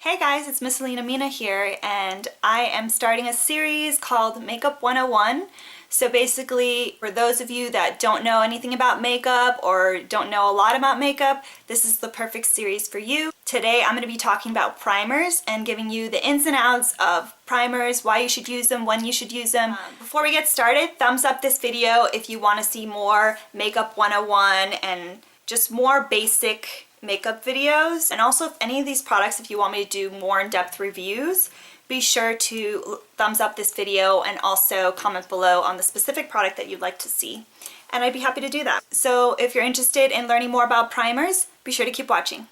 Hey guys, it's Miss Alina Mina here, and I am starting a series called Makeup 101. So basically, for those of you that don't know anything about makeup or don't know a lot about makeup, this is the perfect series for you. Today I'm going to be talking about primers and giving you the ins and outs of primers, why you should use them, when you should use them. Before we get started, thumbs up this video if you want to see more Makeup 101 and just more basic makeup videos. And also, if any of these products, if you want me to do more in-depth reviews, be sure to thumbs up this video and also comment below on the specific product that you'd like to see, and I'd be happy to do that. So if you're interested in learning more about primers, be sure to keep watching.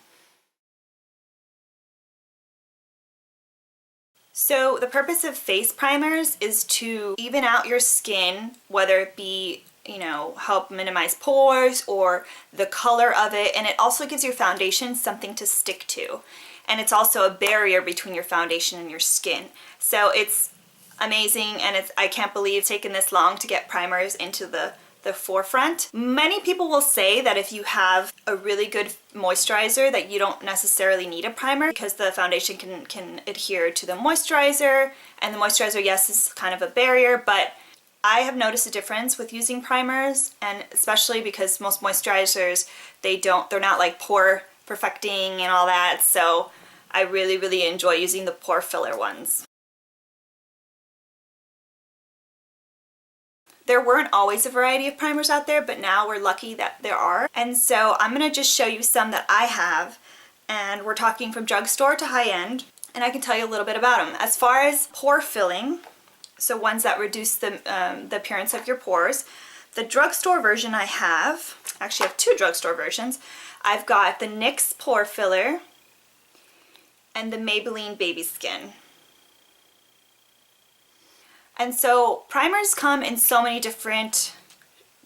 So the purpose of face primers is to even out your skin, whether it be, you know, help minimize pores or the color of it, and it also gives your foundation something to stick to. And it's also a barrier between your foundation and your skin. So it's amazing, and I can't believe it's taken this long to get primers into the forefront. Many people will say that if you have a really good moisturizer that you don't necessarily need a primer because the foundation can adhere to the moisturizer, and the moisturizer, yes, is kind of a barrier, but I have noticed a difference with using primers, and especially because most moisturizers, they're not like pore perfecting and all that, so I really enjoy using the pore filler ones. There weren't always a variety of primers out there, but now we're lucky that there are. And so I'm going to just show you some that I have, and we're talking from drugstore to high-end, and I can tell you a little bit about them. As far as pore filling, so ones that reduce the appearance of your pores, the drugstore version I have, actually I have two drugstore versions. I've got the NYX Pore Filler and the Maybelline Baby Skin. And so primers come in so many different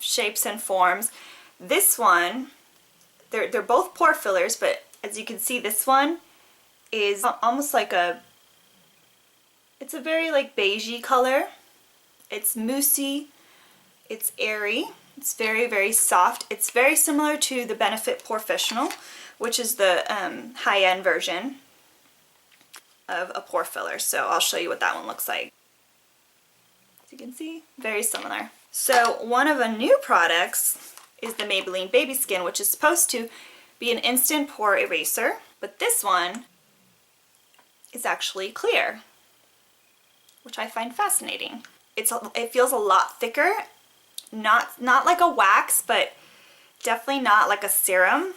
shapes and forms. This one, they're both pore fillers, but as you can see, this one is almost like it's a very like beigey color. It's moussey, it's airy, it's very soft. It's very similar to the Benefit Professional, which is the high-end version of a pore filler. So I'll show you what that one looks like. As you can see, very similar. So one of the new products is the Maybelline Baby Skin, which is supposed to be an instant pore eraser, but this one is actually clear, which I find fascinating. It feels a lot thicker, not like a wax, but definitely not like a serum.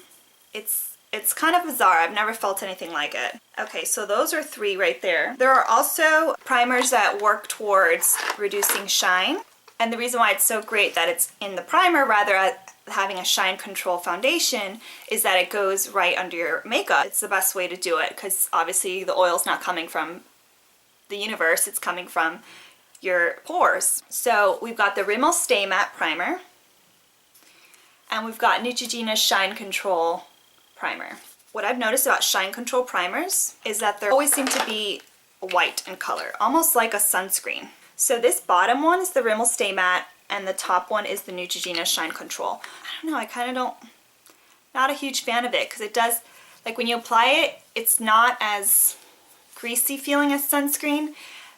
It's kind of bizarre. I've never felt anything like it. Okay, so those are three right there. There are also primers that work towards reducing shine, and the reason why it's so great that it's in the primer rather than having a shine control foundation is that it goes right under your makeup. It's the best way to do it because obviously the oil's not coming from the universe, it's coming from your pores. So we've got the Rimmel Stay Matte Primer, and we've got Neutrogena's Shine Control Primer. What I've noticed about shine control primers is that they always seem to be white in color, almost like a sunscreen. So this bottom one is the Rimmel Stay Matte, and the top one is the Neutrogena's Shine Control. I don't know, I kind of not a huge fan of it because it does, like when you apply it, it's not as greasy feeling as sunscreen,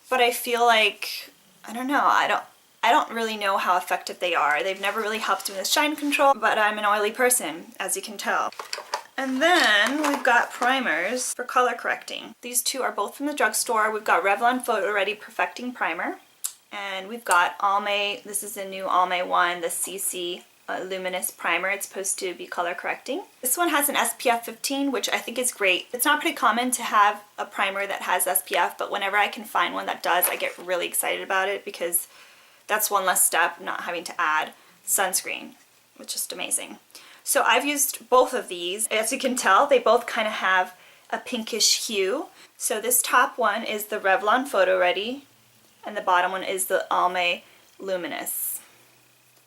but I feel like, I don't know, I don't really know how effective they are. They've never really helped me with shine control, but I'm an oily person, as you can tell. And then we've got primers for color correcting. These two are both from the drugstore. We've got Revlon Photoready Perfecting Primer, and we've got Almay, this is a new Almay one, the CC Luminous Primer. It's supposed to be color correcting. This one has an SPF 15, which I think is great. It's not pretty common to have a primer that has SPF, but whenever I can find one that does, I get really excited about it because that's one less step, not having to add sunscreen, which is just amazing. So I've used both of these. As you can tell, they both kind of have a pinkish hue. So this top one is the Revlon Photoready, and the bottom one is the Almay Luminous.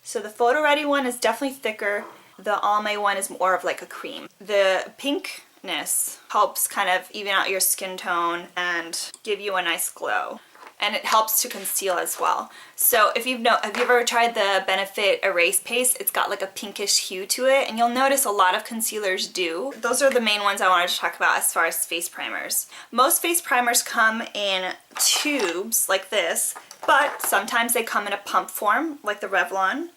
So the Photoready one is definitely thicker. The Almay one is more of like a cream. The pinkness helps kind of even out your skin tone and give you a nice glow. and it helps to conceal as well. So have you ever tried the Benefit Erase Paste? It's got like a pinkish hue to it, and you'll notice a lot of concealers do. Those are the main ones I wanted to talk about as far as face primers. Most face primers come in tubes like this, but sometimes they come in a pump form like the Revlon.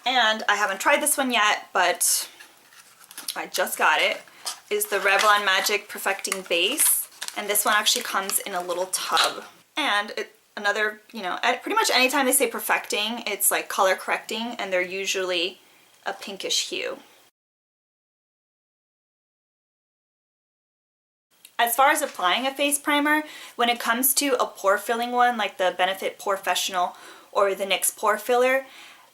And I haven't tried this one yet, but I just got it. Is the Revlon Magic Perfecting Base, and this one actually comes in a little tub. And another, you know, pretty much anytime they say perfecting, it's like color correcting, and they're usually a pinkish hue. As far as applying a face primer, when it comes to a pore filling one like the Benefit Porefessional or the NYX Pore Filler,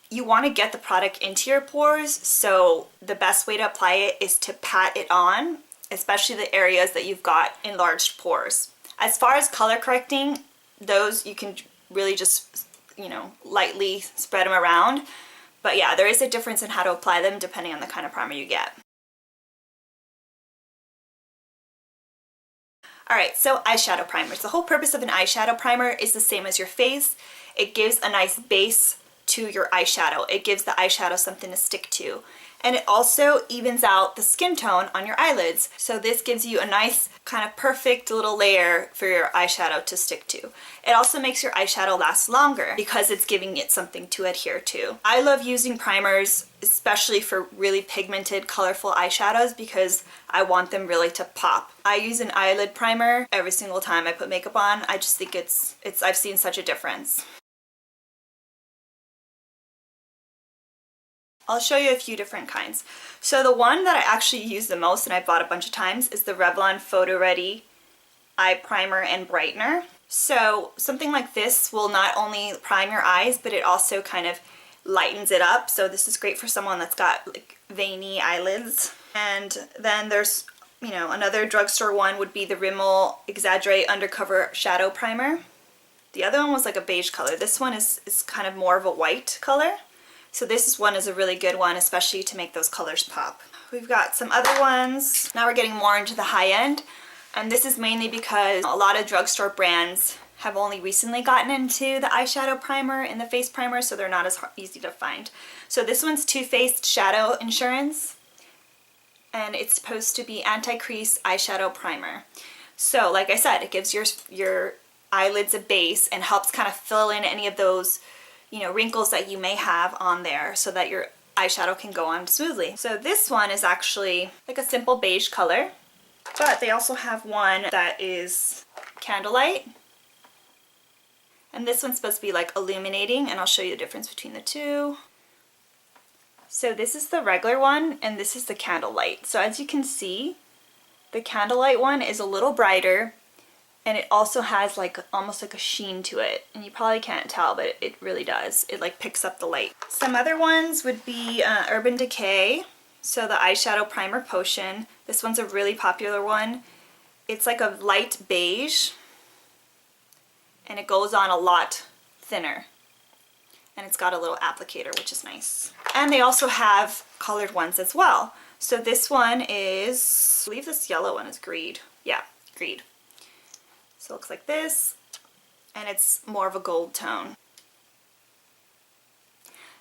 you want to get the product into your pores, so the best way to apply it is to pat it on, especially the areas that you've got enlarged pores. As far as color correcting, those you can really just, you know, lightly spread them around. But yeah, there is a difference in how to apply them depending on the kind of primer you get. Alright, so eyeshadow primers. The whole purpose of an eyeshadow primer is the same as your face. It gives a nice base to your eyeshadow. It gives the eyeshadow something to stick to. And it also evens out the skin tone on your eyelids. So this gives you a nice kind of perfect little layer for your eyeshadow to stick to. It also makes your eyeshadow last longer because it's giving it something to adhere to. I love using primers, especially for really pigmented, colorful eyeshadows, because I want them really to pop. I use an eyelid primer every single time I put makeup on. I just think I've seen such a difference. I'll show you a few different kinds. So the one that I actually use the most and I bought a bunch of times is the Revlon Photoready Eye Primer and Brightener. So something like this will not only prime your eyes, but it also kind of lightens it up. So this is great for someone that's got like veiny eyelids. And then there's, you know, another drugstore one would be the Rimmel Exaggerate Undercover Shadow Primer. The other one was like a beige color. This one is kind of more of a white color. So this one is a really good one, especially to make those colors pop. We've got some other ones. Now we're getting more into the high end. And this is mainly because a lot of drugstore brands have only recently gotten into the eyeshadow primer and the face primer, so they're not as easy to find. So this one's Too Faced Shadow Insurance. And it's supposed to be anti-crease eyeshadow primer. So like I said, it gives your eyelids a base and helps kind of fill in any of those, you know, wrinkles that you may have on there so that your eyeshadow can go on smoothly. So this one is actually like a simple beige color, but they also have one that is candlelight. And this one's supposed to be like illuminating, and I'll show you the difference between the two. So this is the regular one and this is the candlelight. So as you can see, the candlelight one is a little brighter, and it also has like almost like a sheen to it. And you probably can't tell, but it really does. It like picks up the light. Some other ones would be Urban Decay. So the eyeshadow primer potion. This one's a really popular one. It's like a light beige, and it goes on a lot thinner. And it's got a little applicator, which is nice. And they also have colored ones as well. So this one is, I believe this yellow one is Greed. Yeah, Greed. So it looks like this, and it's more of a gold tone.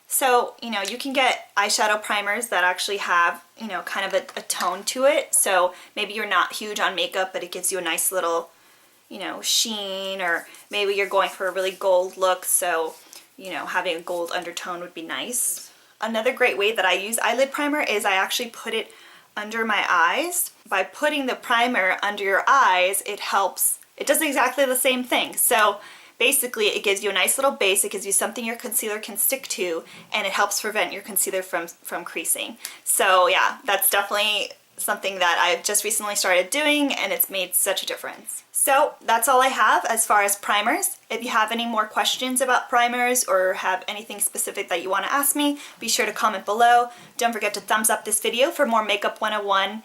So, you know, you can get eyeshadow primers that actually have, you know, kind of a tone to it. So maybe you're not huge on makeup, but it gives you a nice little, you know, sheen, or maybe you're going for a really gold look, so, you know, having a gold undertone would be nice. Another great way that I use eyelid primer is I actually put it under my eyes. By putting the primer under your eyes, it helps. It does exactly the same thing. So basically it gives you a nice little base, it gives you something your concealer can stick to, and it helps prevent your concealer from creasing. So yeah, that's definitely something that I've just recently started doing, and it's made such a difference. So that's all I have as far as primers. If you have any more questions about primers or have anything specific that you want to ask me, be sure to comment below. Don't forget to thumbs up this video for more Makeup 101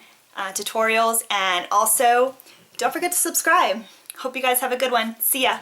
tutorials, and also don't forget to subscribe. Hope you guys have a good one. See ya!